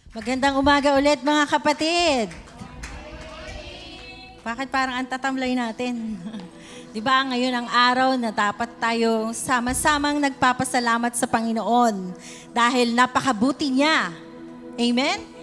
Magandang umaga ulit mga kapatid. Bakit parang ang tatamlay natin? Di ba ngayon ang araw na dapat tayo sama-samang nagpapasalamat sa Panginoon dahil napakabuti niya. Amen?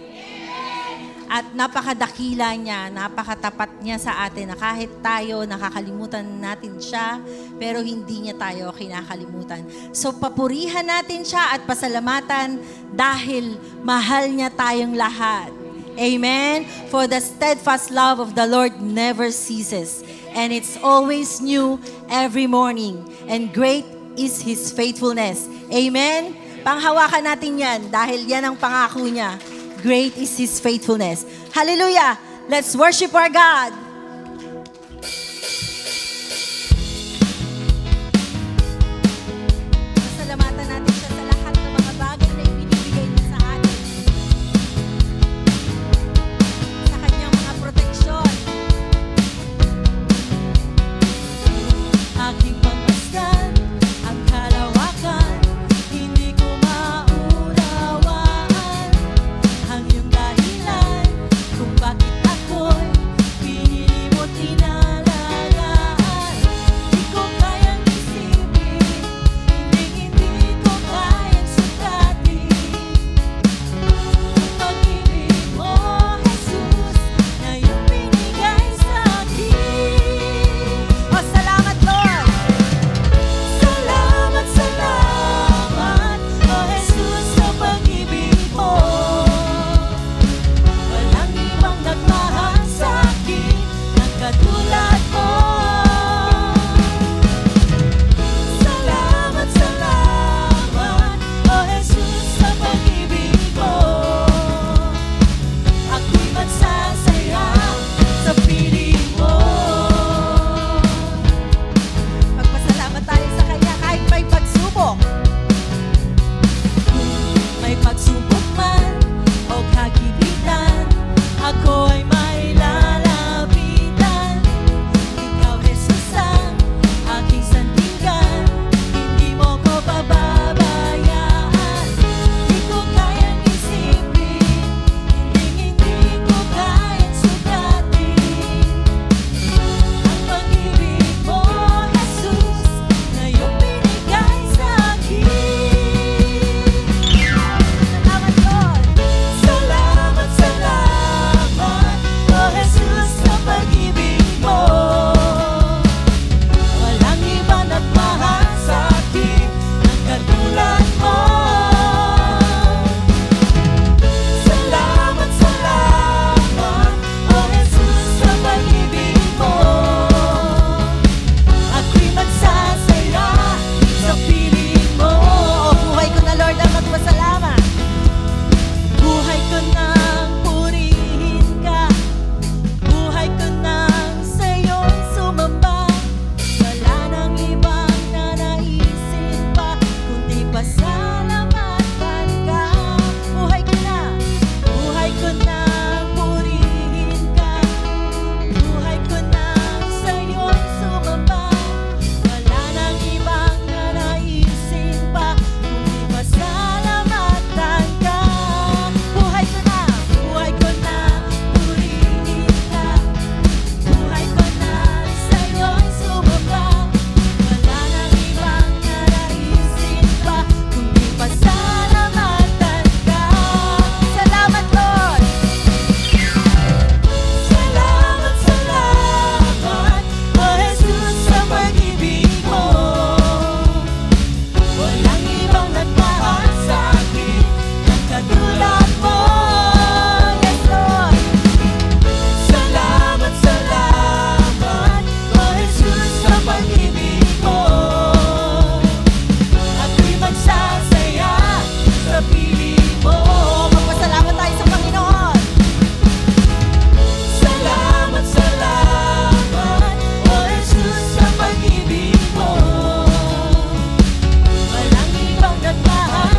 At napakadakila niya, napakatapat niya sa atin na kahit tayo nakakalimutan natin siya, pero hindi niya tayo kinakalimutan. So papurihan natin siya at pasalamatan dahil mahal niya tayong lahat. Amen? For the steadfast love of the Lord never ceases, and it's always new every morning, and great is His faithfulness. Amen? Panghawakan natin yan dahil yan ang pangako niya. Great is His faithfulness. Hallelujah! Let's worship our God. Pasalamatan natin siya sa lahat ng mga bagay na ibinibigay niya sa atin. Sa kanyang mga proteksyon. Aking pagmasdan ang kalawakan, hindi ko maunawaan ang iyong dahilan kung bakit ako'y pinili mo't inalagaan. Di ko kayang isipin, hindi ko kayang sukatin ang pag-ibig mo, Jesus, na iyong binigay sa akin. O salamat, Lord! Salamat, salamat, O Jesus, sa pag-ibig mo. Walang ibang nagmahal sa akin ng katulad mo. Salamat, salamat, O Jesus, sa pag-ibig mo. Ako'y magsasaya sa piling mo. Magpasalamat tayo sa Kanya kahit may pagsubok. May pagsubok man o kagipitan, ako ay mailalapitan. Ikaw, Jesus, ang aking sandigan, hindi mo ko pababayaan. Di ko kayang isipin, hindi ko kayang sukatin ang pag-ibig mo, Jesus, na iyong binigay sa akin. Salamat, Lord! Salamat, salamat, O Jesus, sa pag-ibig mo. Walang iba nagmahal sa akin ng katulad mo. Salamat, salamat, O Jesus, sa pag-ibig mo. Ako'y magsasaya sa piling mo. Buhay ko na, Lord, ang magpasalamat. Buhay ko nang purihin ka. Buhay ko nang sa'yo'y sumamba. Wala nang ibang nanaisin pa, kundi pasalamatan ka. Buhay ko nang purihin ka. Buhay ko nang sa'yo'y sumamba. Wala nang ibang nanaisin pa, kundi pasalamatan ka. Buhay ko nang purihin ka. Buhay ko nang sa'yo'y sumamba. Wala nang ibang nanaisin pa, kundi pasalamatan ka. Salamat, Lord! Salamat, salamat, O Jesus, sa pag-ibig mo. Walang ibang nagmahal sa akin ng katulad mo. Yes, Lord! Salamat, salamat, O Jesus, sa pag-ibig mo. Ako'y magsasaya sa piling mo. Magpasalamat tayo sa Panginoon. Salamat, salamat, O Jesus, sa pag-ibig mo. Walang ibang nagmahal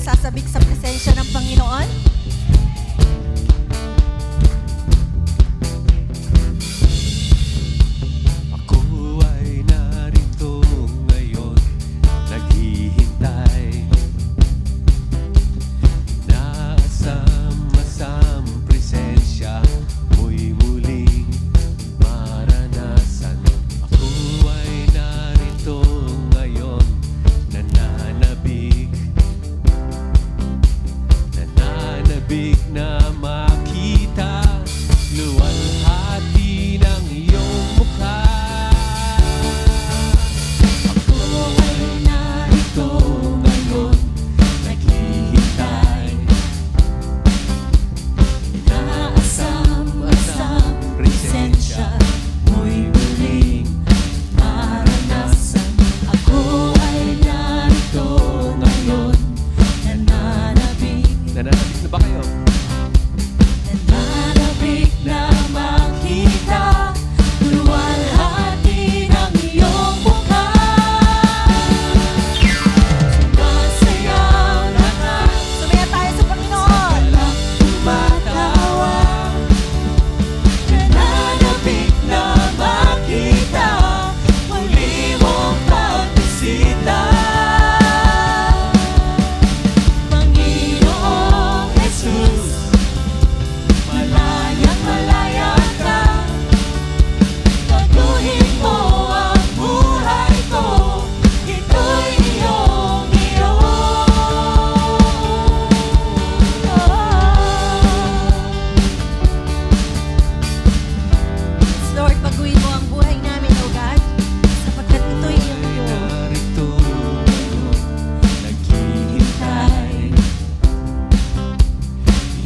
sasabik sa presensya ng Panginoon? Ako ay narito ngayon, naghihintay. Inaasam-asam presensya mo'y muling maranasan. Ako ay narito ngayon, nananabik na makita luwalhati ng iyong mukha. Ako ay narito ngayon, naghihintay. Inaasam-asam presensya mo'y muling maranasan. Ako ay narito ngayon, nananabik. Nananabik na ba kayo? Nananabik na makita luwalhati ng iyong mukha. Sumasayaw na nga. Sumaya tayo sa Panginoon. Tumatawa. Nananabik na makita muli mong pagbisita. Panginoong Jesus, malayang malaya ka. Baguhin mo ang buhay ko. Ito'y iyong iyo. Yes, Lord, baguhin mo ang buhay namin, O God, sapagkat ito'y iyong iyo. Narito ngayon, naghihintay.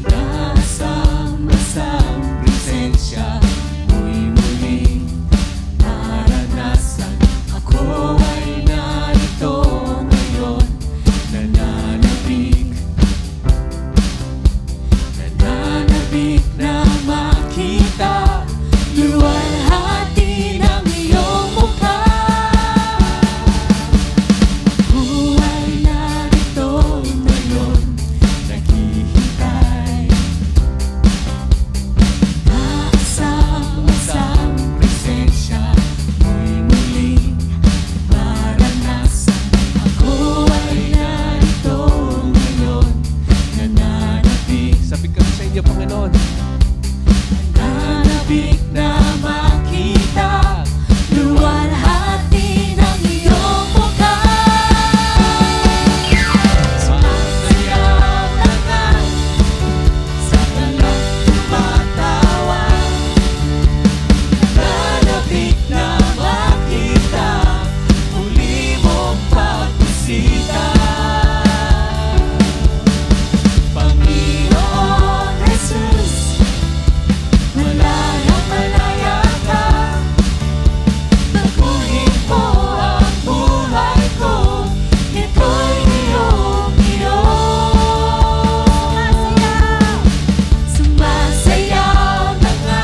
Inaasam-asam presensya mo'y muling maranasan. Ako ay narito ngayon, nananabik na makita luwalhati ng iyong mukha. Ako ay narito ngayon, naghihintay. Inaasam-asam presensya mo'y muling maranasan. Ako ay narito ngayon, nananabik. Sabi kami sa inyo, Panginoon. Nananabik na makita luwalhati ng iyong mukha. Sumasayaw na nga, sa galang tumatawa. Nananabik na makita muli mong pagbisita. Panginoong Jesus, malayang malaya ka. Baguhin mo ang buhay ko. Ito'y iyong iyo. Sumasayaw na nga,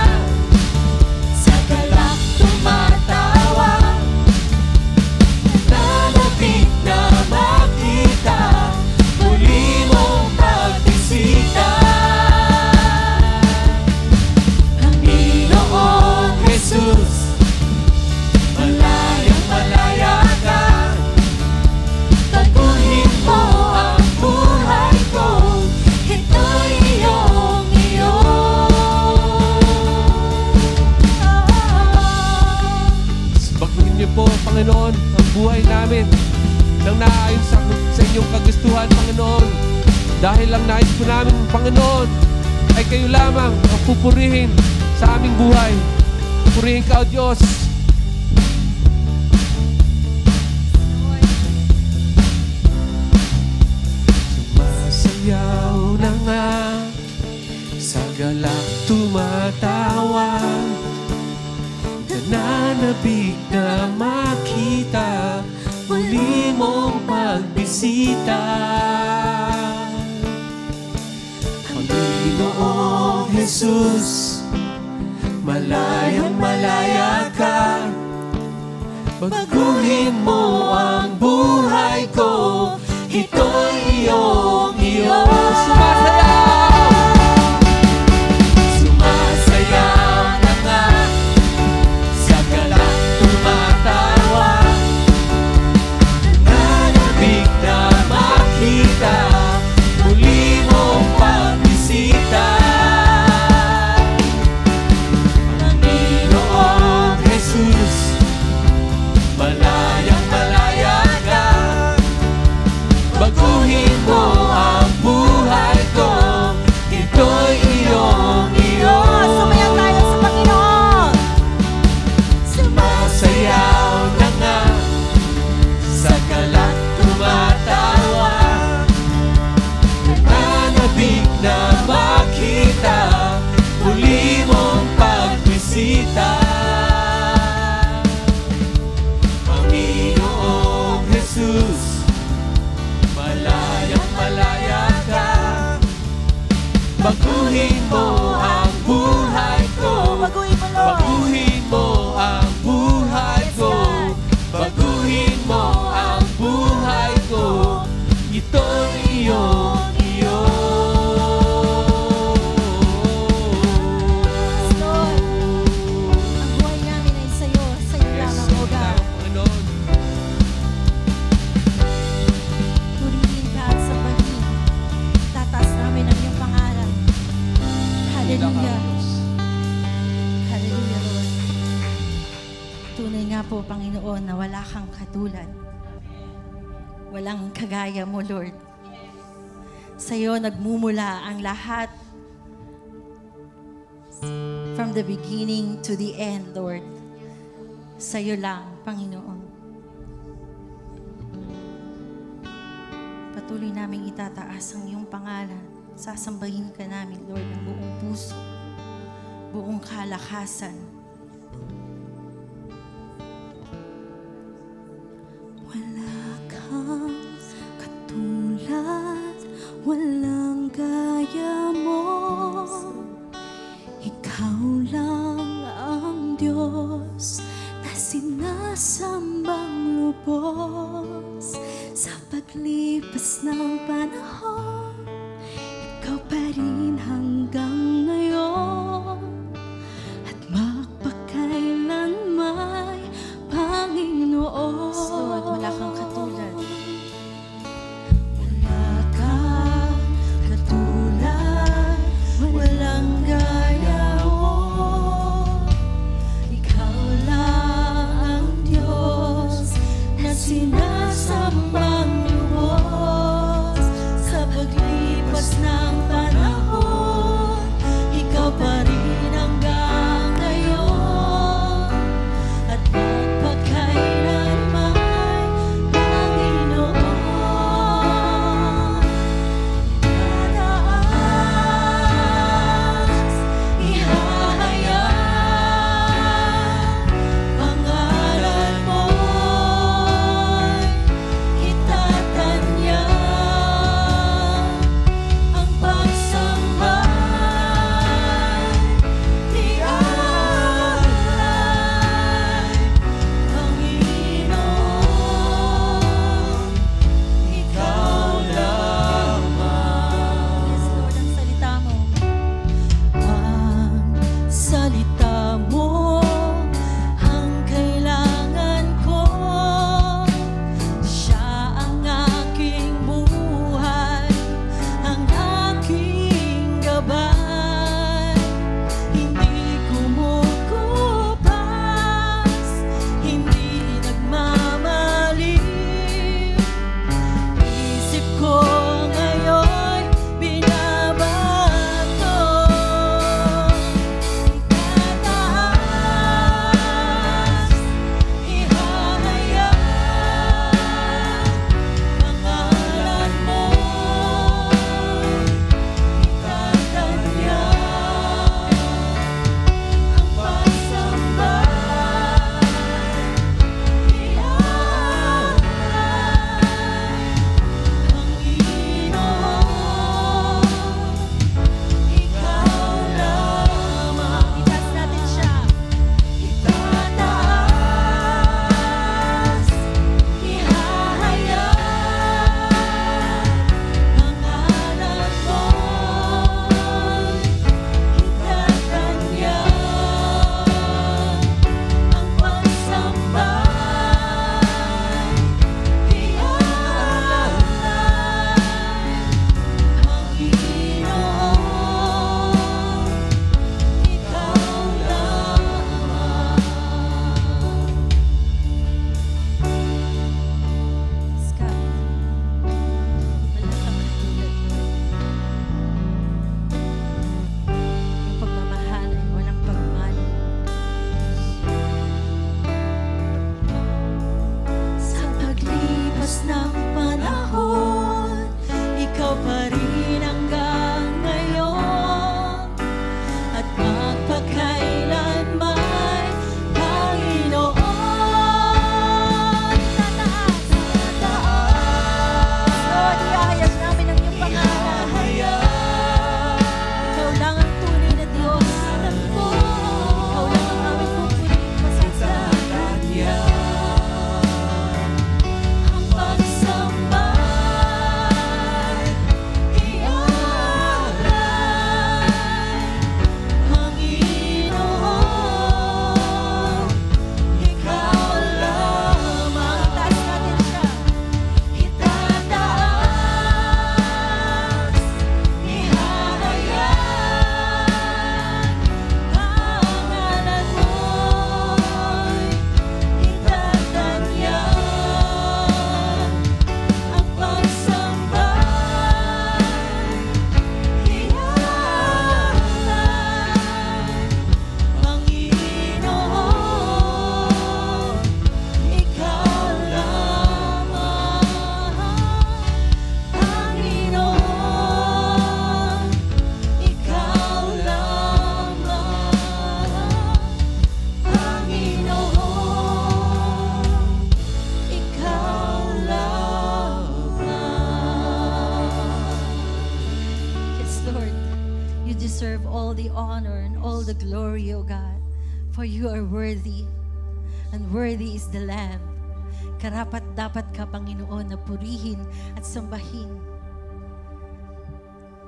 sa galak tumatawa. Nananabik na makita muli mong pagbisita. Panginoong Jesus, malayang malaya ka. Baguhin mo ang buhay ko. Ito'y iyong iyo. Baguhin niyo po, Panginoon, ang buhay namin nang naayon sa inyong kagustuhan, Panginoon. Dahil lang nais po namin, Panginoon, ay kayo lamang ang pupurihin sa aming buhay. Purihin ka, O Diyos. Sumasayaw na nga, sa galak tumatawa. Nananabik na makita muli mong pagbisita. Panginoong Jesus, malayang malaya ka. Baguhin mo ang buhay ko. Ito'y iyong Baguhin mo ang buhay ko. Baguhin mo, Lord. Baguhin mo ang buhay Yes, ko. God. Baguhin mo ang buhay ko. Ito'y iyong iyo. Yes, Lord. Ang buhay namin ay sa'yo. Sa'yo lamang, O God. Panginoon. Purihin ka at sambahin. Tataas namin ang iyong pangalan. Hallelujah. Hallelujah, Lord. Tunay nga po, Panginoon, na wala kang katulad. Walang kagaya mo, Lord. Sa'yo nagmumula ang lahat. From the beginning to the end, Lord. Sa'yo lang, Panginoon. Patuloy naming itataas ang iyong pangalan. Sasambahin ka namin, Lord, ng buong puso, buong kalakasan. Wala kang katulad, walang gaya mo. Ikaw lang ang Diyos na sinasambang lubos. Sa paglipas ng panahon, ikaw pa rin hanggang ngayon. At magpakailanman, Panginoon. Yes, Lord, wala kang katulad. Wala kang katulad, walang gaya mo. Ikaw lang ang Diyos na sinasambang lubos. Sa deserve all the honor and all the glory, O God. For you are worthy, and worthy is the Lamb. Karapat dapat ka, Panginoon, na purihin at sambahin.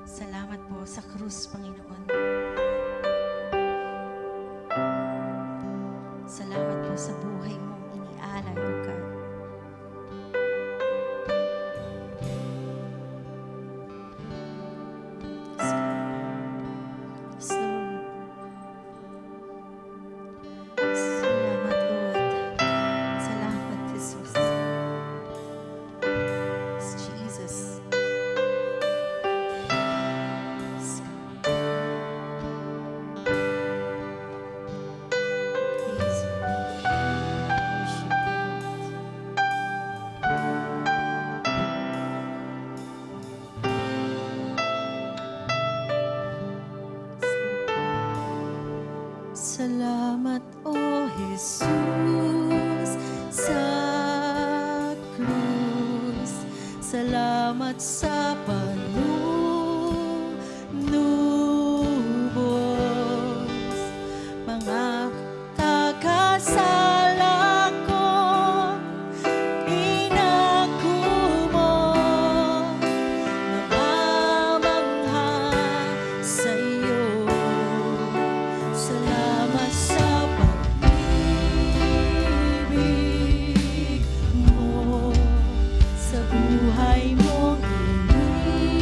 Salamat po sa krus, Panginoon. Salamat po sa buhay mong inialay, O God. Yes, Lord. Salamat, Lord. Salamat, Jesus. Yes, Jesus. Yes, God. Praise you, Lord. Worship you, Lord. Salamat, O Jesus, sa krus. Salamat sa panunubos. Mga kakasala ko, inakumo. Namamangha sa iyo. Salamat sa pag-ibig mo, sa buhay mong iniwan.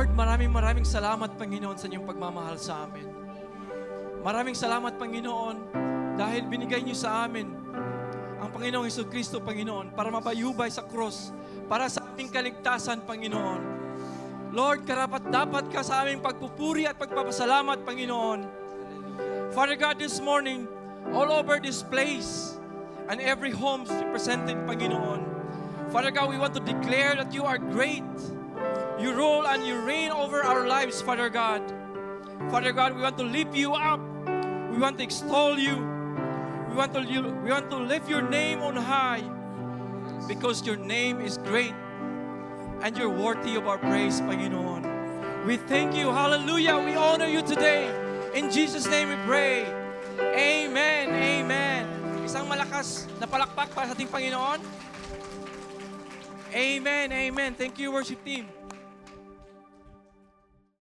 Lord, maraming salamat, Panginoon, sa inyong pagmamahal sa amin. Maraming salamat, Panginoon, dahil binigay niyo sa amin ang Panginoong Jesucristo, Panginoon, para mabayubay sa cross, para sa aming kaligtasan, Panginoon. Lord, karapat-dapat ka sa aming pagpupuri at pagpapasalamat, Panginoon. Father God, this morning, all over this place, and every home represented, Panginoon. Father God, we want to declare that you are great. You rule and you reign over our lives, Father God. Father God, we want to lift you up. We want to extol you. We want to lift your name on high because your name is great and you're worthy of our praise, Panginoon. We thank you. Hallelujah. We honor you today. In Jesus' name we pray. Amen. Amen. Isang malakas na palakpak para sa ating Panginoon. Amen. Amen. Thank you, worship team.